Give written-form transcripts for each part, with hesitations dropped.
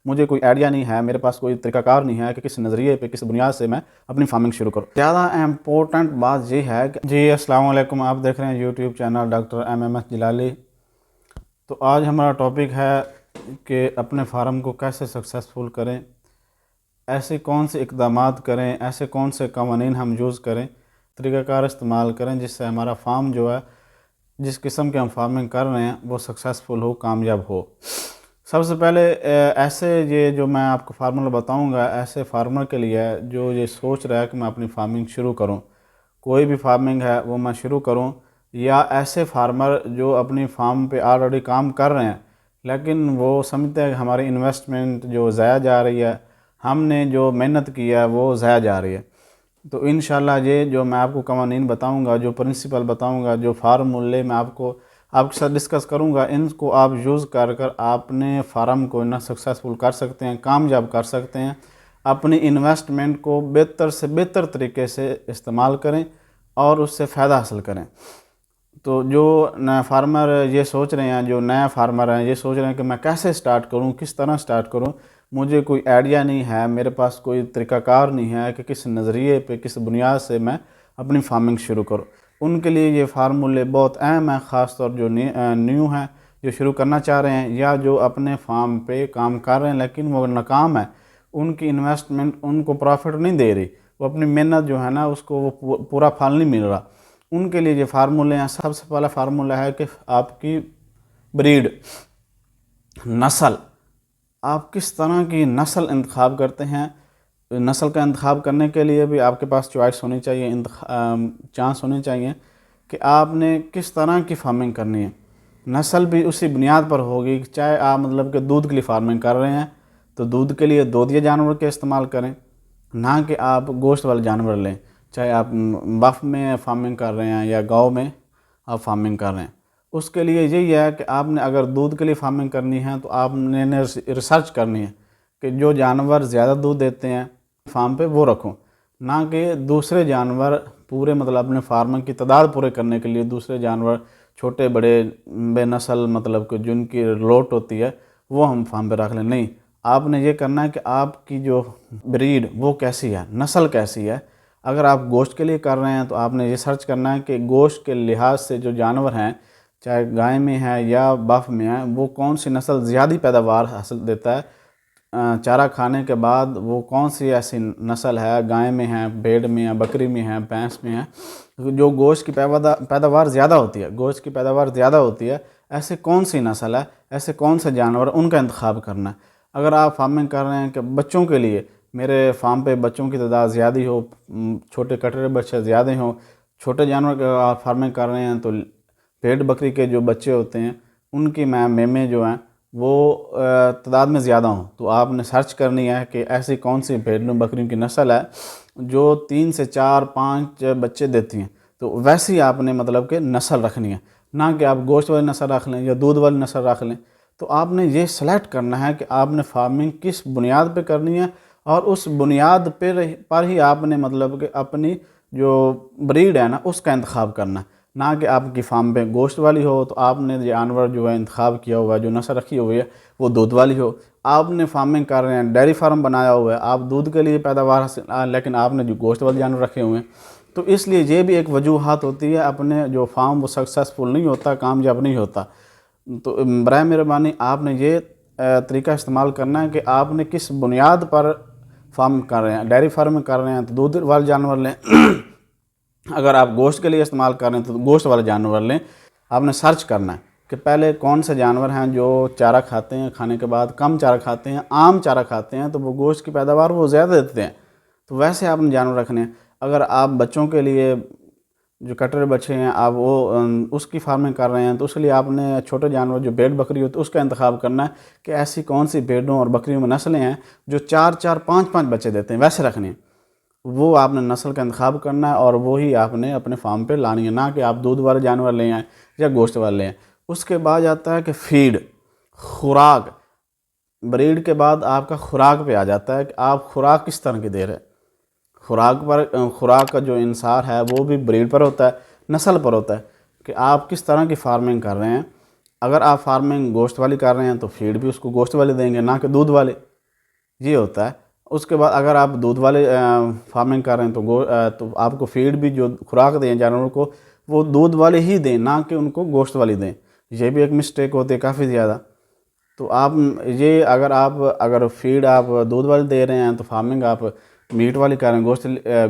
مجھے کوئی آئیڈیا نہیں ہے، میرے پاس کوئی طریقہ کار نہیں ہے کہ کس نظریے پہ کس بنیاد سے میں اپنی فارمنگ شروع کروں۔ زیادہ امپورٹنٹ بات یہ ہے کہ جی السلام علیکم، آپ دیکھ رہے ہیں YouTube channel doctor MMS Jalali. تو آج ہمارا ٹاپک ہے کہ اپنے فارم کو کیسے سکسیسفل کریں، ایسے کون سے اقدامات کریں، ایسے کون سے قوانین ہم یوز کریں، طریقہ کار استعمال کریں جس سے ہمارا فارم جو ہے، جس قسم کے ہم فارمنگ کر رہے ہیں وہ سکسیسفل ہو، کامیاب ہو۔ سب سے پہلے ایسے یہ جو میں آپ کو فارمولہ بتاؤں گا، ایسے فارمر کے لیے جو یہ سوچ رہا ہے کہ میں اپنی فارمنگ شروع کروں، کوئی بھی فارمنگ ہے وہ میں شروع کروں، یا ایسے فارمر جو اپنی فارم پہ آلریڈی کام کر رہے ہیں لیکن وہ سمجھتے ہیں کہ ہماری انویسٹمنٹ جو ضائع جا رہی ہے، ہم نے جو محنت کی ہے وہ ضائع جا رہی ہے۔ تو انشاءاللہ یہ جو میں آپ کو قوانین بتاؤں گا، جو پرنسپل بتاؤں گا، جو فارمولے میں آپ کے ساتھ ڈسکس کروں گا، ان کو آپ یوز کر اپنے فارم کو نہ سکسیسفل کر سکتے ہیں، کامیاب کر سکتے ہیں، اپنی انویسٹمنٹ کو بہتر سے بہتر طریقے سے استعمال کریں اور اس سے فائدہ حاصل کریں۔ تو جو نئے فارمر یہ سوچ رہے ہیں، جو نئے فارمر ہیں یہ سوچ رہے ہیں کہ میں کیسے سٹارٹ کروں، کس طرح سٹارٹ کروں، مجھے کوئی آئیڈیا نہیں ہے، میرے پاس کوئی طریقہ کار نہیں ہے کہ کس نظریے پہ کس بنیاد سے میں اپنی فارمنگ شروع کروں، ان کے لیے یہ فارمولے بہت اہم ہیں، خاص طور جو نیو ہیں، جو شروع کرنا چاہ رہے ہیں یا جو اپنے فارم پہ کام کر رہے ہیں لیکن وہ ناکام ہے، ان کی انویسٹمنٹ ان کو پروفٹ نہیں دے رہی، وہ اپنی محنت جو ہے نا اس کو وہ پورا پھل نہیں مل رہا، ان کے لیے یہ فارمولے ہیں۔ سب سے پہلا فارمولہ ہے کہ آپ کی بریڈ، نسل، آپ کس طرح کی نسل انتخاب کرتے ہیں۔ نسل کا انتخاب کرنے کے لیے بھی آپ کے پاس چوائس ہونی چاہیے، چانس ہونے چاہیے کہ آپ نے کس طرح کی فارمنگ کرنی ہے۔ نسل بھی اسی بنیاد پر ہوگی کہ چاہے آپ مطلب کہ دودھ کے لیے فارمنگ کر رہے ہیں تو دودھ کے لیے دودھیا جانور کے استعمال کریں، نہ کہ آپ گوشت والے جانور لیں، چاہے آپ بف میں فارمنگ کر رہے ہیں یا گاؤں میں آپ فارمنگ کر رہے ہیں۔ اس کے لیے یہی ہے کہ آپ نے اگر دودھ کے لیے فارمنگ کرنی ہے تو آپ نے ریسرچ کرنی ہے کہ جو جانور زیادہ دودھ دیتے ہیں فارم پہ وہ رکھوں، نہ کہ دوسرے جانور پورے مطلب اپنے فارم کی تعداد پورے کرنے کے لیے دوسرے جانور چھوٹے بڑے بے نسل مطلب کہ جن کی لوٹ ہوتی ہے وہ ہم فارم پہ رکھ لیں۔ نہیں، آپ نے یہ کرنا ہے کہ آپ کی جو بریڈ وہ کیسی ہے، نسل کیسی ہے۔ اگر آپ گوشت کے لیے کر رہے ہیں تو آپ نے یہ سرچ کرنا ہے کہ گوشت کے لحاظ سے جو جانور ہیں، چاہے گائے میں ہے یا بف میں ہے، وہ کون سی نسل زیادہ پیداوار حاصل دیتا ہے، چارہ کھانے کے بعد وہ کون سی ایسی نسل ہے، گائے میں ہے، بھیڑ میں ہے، بکری میں ہے، بھینس میں ہے، جو گوشت کی پیداوار زیادہ ہوتی ہے، گوشت کی پیداوار زیادہ ہوتی ہے، ایسے کون سی نسل ہے، ایسے کون سے جانور، ان کا انتخاب کرنا ہے۔ اگر آپ فارمنگ کر رہے ہیں کہ بچوں کے لیے، میرے فارم پہ بچوں کی تعداد زیادہ ہو، چھوٹے کٹرے بچے زیادہ ہوں، چھوٹے جانور کا آپ فارمنگ کر رہے ہیں تو بھیڑ بکری کے جو بچے ہوتے ہیں ان کی میمیں جو ہیں وہ تعداد میں زیادہ ہوں، تو آپ نے سرچ کرنی ہے کہ ایسی کون سی بھیڑ بکریوں کی نسل ہے جو 3 سے 4 5 بچے دیتی ہیں، تو ویسی آپ نے مطلب کہ نسل رکھنی ہے، نہ کہ آپ گوشت والی نسل رکھ لیں یا دودھ والی نسل رکھ لیں۔ تو آپ نے یہ سلیکٹ کرنا ہے کہ آپ نے فارمنگ کس بنیاد پہ کرنی ہے، اور اس بنیاد پر ہی آپ نے مطلب کہ اپنی جو بریڈ ہے نا اس کا انتخاب کرنا ہے، نہ کہ آپ کی فارم پہ گوشت والی ہو تو آپ نے جانور جو ہے انتخاب کیا ہوا ہے، جو نسل رکھی ہوئی ہے وہ دودھ والی ہو۔ آپ نے فارمنگ کر رہے ہیں، ڈیری فارم بنایا ہوا ہے، آپ دودھ کے لیے پیداوار لیکن آپ نے جو گوشت والے جانور رکھے ہوئے ہیں، تو اس لیے یہ بھی ایک وجوہات ہوتی ہے اپنے جو فارم وہ سکسیسفل نہیں ہوتا، کامیاب نہیں ہوتا۔ تو برائے مہربانی آپ نے یہ طریقہ استعمال کرنا ہے کہ آپ نے کس بنیاد پر فارم کر رہے ہیں۔ ڈیری فارم کر رہے ہیں تو دودھ والے جانور لیں، اگر آپ گوشت کے لیے استعمال کر رہے ہیں تو گوشت والے جانور لیں۔ آپ نے سرچ کرنا ہے کہ پہلے کون سے جانور ہیں جو چارہ کھاتے ہیں، کھانے کے بعد کم چارہ کھاتے ہیں، عام چارہ کھاتے ہیں تو وہ گوشت کی پیداوار وہ زیادہ دیتے ہیں، تو ویسے آپ نے جانور رکھنے ہیں۔ اگر آپ بچوں کے لیے جو کٹر بچے ہیں آپ وہ اس کی فارمنگ کر رہے ہیں تو اس کے لیے آپ نے چھوٹے جانور جو بھیڑ بکری ہوتی ہے اس کا انتخاب کرنا ہے کہ ایسی کون سی بھیڑوں اور بکریوں میں نسلیں ہیں جو 4 4 5 5 بچے دیتے ہیں، ویسے رکھنے ہیں۔ وہ آپ نے نسل کا انتخاب کرنا ہے اور وہی آپ نے اپنے فارم پہ لانی ہے، نہ کہ آپ دودھ والے جانور لے آئیں یا گوشت والے لے آئیں۔ اس کے بعد آتا ہے کہ فیڈ، خوراک۔ بریڈ کے بعد آپ کا خوراک پہ آ جاتا ہے کہ آپ خوراک کس طرح کی دے رہے ہیں۔ خوراک کا جو انحصار ہے وہ بھی بریڈ پر ہوتا ہے، نسل پر ہوتا ہے کہ آپ کس طرح کی فارمنگ کر رہے ہیں۔ اگر آپ فارمنگ گوشت والی کر رہے ہیں تو فیڈ بھی اس کو گوشت والی دیں گے، نہ کہ دودھ والے۔ یہ ہوتا ہے۔ اس کے بعد اگر آپ دودھ والے فارمنگ کر رہے ہیں تو آپ کو فیڈ بھی جو خوراک دیں جانوروں کو وہ دودھ والے ہی دیں، نہ کہ ان کو گوشت والی دیں۔ یہ بھی ایک مسٹیک ہوتی ہے کافی زیادہ۔ تو آپ یہ اگر فیڈ آپ دودھ والی دے رہے ہیں تو فارمنگ آپ میٹ والی کر رہے ہیں،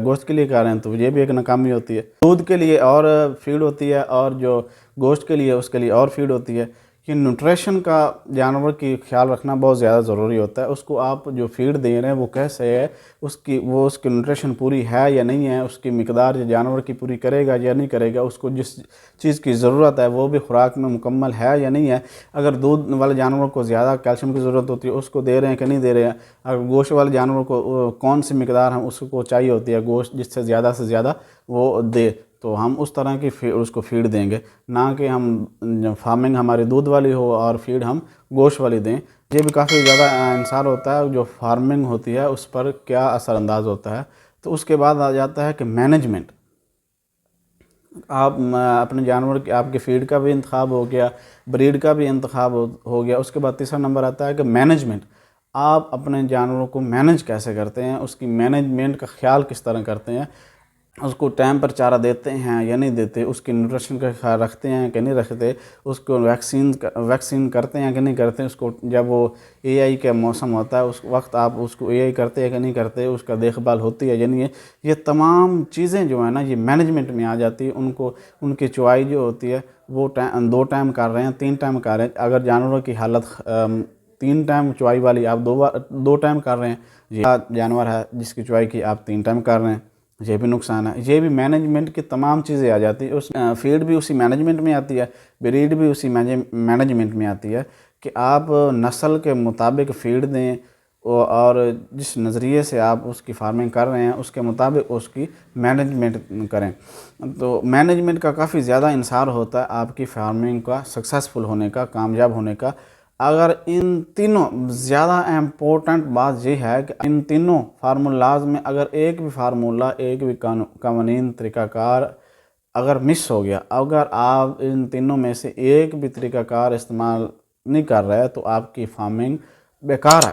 گوشت کے لیے کر رہے ہیں، تو یہ بھی ایک ناکامی ہوتی ہے۔ دودھ کے لیے اور فیڈ ہوتی ہے اور جو گوشت کے لیے اس کے لیے اور فیڈ ہوتی ہے۔ یہ نیوٹریشن کا جانور کی خیال رکھنا بہت زیادہ ضروری ہوتا ہے۔ اس کو آپ جو فیڈ دے رہے ہیں وہ کیسے ہے، اس کی نیوٹریشن پوری ہے یا نہیں ہے، اس کی مقدار جانور کی پوری کرے گا یا نہیں کرے گا، اس کو جس چیز کی ضرورت ہے وہ بھی خوراک میں مکمل ہے یا نہیں ہے۔ اگر دودھ والے جانوروں کو زیادہ کیلشیم کی ضرورت ہوتی ہے اس کو دے رہے ہیں کہ نہیں دے رہے ہیں۔ اگر گوشت والے جانوروں کو کون سی مقدار ہم اس کو چاہیے ہوتی ہے گوشت جس سے زیادہ وہ دے، تو ہم اس طرح کی اس کو فیڈ دیں گے، نہ کہ ہم فارمنگ ہماری دودھ والی ہو اور فیڈ ہم گوشت والی دیں۔ یہ بھی کافی زیادہ انحصار ہوتا ہے جو فارمنگ ہوتی ہے اس پر کیا اثر انداز ہوتا ہے۔ تو اس کے بعد آ جاتا ہے کہ مینجمنٹ۔ آپ اپنے جانور کی آپ کے فیڈ کا بھی انتخاب ہو گیا، بریڈ کا بھی انتخاب ہو گیا۔ اس کے بعد تیسرا نمبر آتا ہے کہ مینجمنٹ۔ آپ اپنے جانوروں کو مینج کیسے کرتے ہیں، اس کی مینجمنٹ کا خیال کس طرح کرتے ہیں، اس کو ٹائم پر چارہ دیتے ہیں یا نہیں دیتے، اس کی نیوٹریشن کا خیال رکھتے ہیں کہ نہیں رکھتے، اس کو ویکسین کرتے ہیں کہ نہیں کرتے، اس کو جب وہ اے آئی کا موسم ہوتا ہے اس وقت آپ اس کو اے آئی کرتے ہیں کہ نہیں کرتے، اس کا دیکھ بھال ہوتی ہے یا نہیں ہے۔ یہ تمام چیزیں جو ہیں نا یہ مینجمنٹ میں آ جاتی ہے۔ ان کی چوائی جو ہوتی ہے وہ 2 ٹائم کر رہے ہیں، 3 ٹائم کر رہے ہیں۔ اگر جانوروں کی حالت 3 ٹائم چوائی والی آپ 2 ٹائم کر رہے ہیں، یہ جانور ہے جس کی چوائی کی آپ 3 ٹائم کر رہے ہیں، یہ بھی نقصان ہے۔ یہ بھی مینجمنٹ کی تمام چیزیں آ جاتی ہیں۔ فیڈ بھی اسی مینجمنٹ میں آتی ہے، بریڈ بھی اسی مینجمنٹ میں آتی ہے کہ آپ نسل کے مطابق فیڈ دیں اور جس نظریے سے آپ اس کی فارمنگ کر رہے ہیں اس کے مطابق اس کی مینجمنٹ کریں۔ تو مینجمنٹ کا کافی زیادہ انحصار ہوتا ہے آپ کی فارمنگ کا سکسیسفل ہونے کا، کامیاب ہونے کا۔ اگر ان تینوں زیادہ امپورٹنٹ بات یہ ہے کہ ان تینوں فارمولاز میں اگر ایک بھی فارمولہ، ایک بھی قوانین، طریقہ کار اگر مس ہو گیا، اگر آپ ان تینوں میں سے ایک بھی طریقہ کار استعمال نہیں کر رہے تو آپ کی فارمنگ بیکار ہے،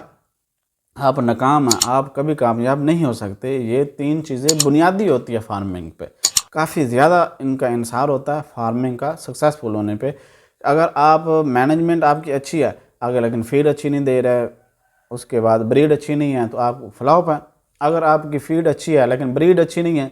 آپ ناکام ہیں، آپ کبھی کامیاب نہیں ہو سکتے۔ یہ 3 چیزیں بنیادی ہوتی ہے فارمنگ پہ، کافی زیادہ ان کا انحصار ہوتا ہے فارمنگ کا سکسیسفل ہونے پہ۔ اگر آپ مینجمنٹ آپ کی اچھی ہے اگر لیکن فیڈ اچھی نہیں دے رہے، اس کے بعد بریڈ اچھی نہیں ہے تو آپ فلاپ ہیں۔ اگر آپ کی فیڈ اچھی ہے لیکن بریڈ اچھی نہیں ہے،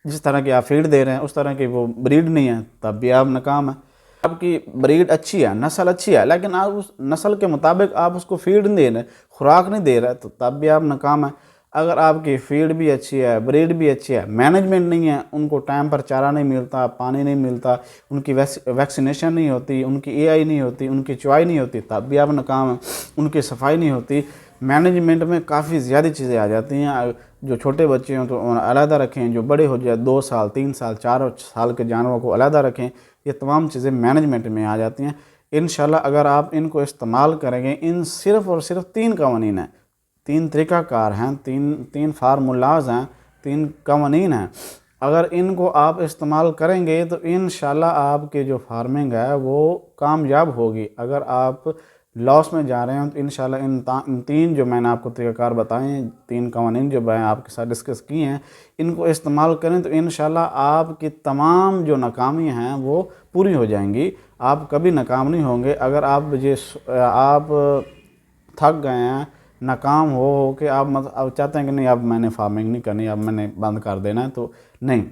جس طرح کی آپ فیڈ دے رہے ہیں اس طرح کی وہ بریڈ نہیں ہے، تب بھی آپ ناکام ہیں۔ آپ کی بریڈ اچھی ہے، نسل اچھی ہے، لیکن آپ اس نسل کے مطابق آپ اس کو فیڈ نہیں دے رہے، خوراک نہیں دے رہے، تو تب بھی آپ ناکام ہیں۔ اگر آپ کی فیڈ بھی اچھی ہے، بریڈ بھی اچھی ہے، مینجمنٹ نہیں ہے، ان کو ٹائم پر چارہ نہیں ملتا، پانی نہیں ملتا، ان کی ویکسینیشن نہیں ہوتی، ان کی اے آئی نہیں ہوتی، ان کی چوائی نہیں ہوتی، تب بھی آپ ناکام ہیں۔ ان کی صفائی نہیں ہوتی۔ مینجمنٹ میں کافی زیادہ چیزیں آ جاتی ہیں۔ جو چھوٹے بچے ہیں تو علیحدہ رکھیں، جو بڑے ہو جائے 2 سال 3 سال 4 سال کے جانوروں کو علیحدہ رکھیں۔ یہ تمام چیزیں مینجمنٹ میں آ جاتی ہیں۔ انشاءاللہ اگر آپ ان کو استعمال کریں گے، ان صرف اور صرف 3 قوانین ہیں، 3 طریقہ کار ہیں، 3 فارمولاز ہیں، 3 قوانین ہیں۔ اگر ان کو آپ استعمال کریں گے تو انشاءاللہ آپ کی جو فارمنگ ہے وہ کامیاب ہوگی۔ اگر آپ لاس میں جا رہے ہیں تو انشاءاللہ ان 3 جو میں نے آپ کو طریقہ کار بتائے ہیں، 3 قوانین جو میں آپ کے ساتھ ڈسکس کی ہیں، ان کو استعمال کریں تو انشاءاللہ آپ کی تمام جو ناکامی ہیں وہ پوری ہو جائیں گی۔ آپ کبھی ناکام نہیں ہوں گے۔ اگر آپ تھک گئے ہیں، ناکام ہو کہ آپ چاہتے ہیں کہ نہیں اب میں نے فارمنگ نہیں کرنی، اب میں نے بند کر دینا ہے، تو نہیں،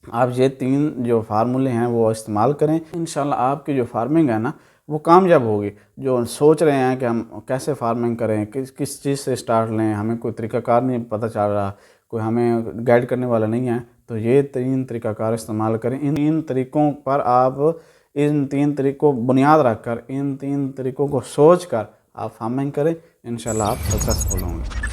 آپ یہ 3 جو فارمولے ہیں وہ استعمال کریں۔ انشاءاللہ آپ کی جو فارمنگ ہے نا وہ کامیاب ہوگی۔ جو سوچ رہے ہیں کہ ہم کیسے فارمنگ کریں، کس چیز سے سٹارٹ لیں، ہمیں کوئی طریقہ کار نہیں پتہ چل رہا، کوئی ہمیں گائیڈ کرنے والا نہیں ہے، تو یہ 3 طریقہ کار استعمال کریں۔ ان 3 طریقوں پر آپ ان 3 طریقوں بنیاد رکھ کر، ان 3 طریقوں کو سوچ کر آپ فارمنگ کریں، انشاءاللہ آپ سکسیسفل ہوں گے۔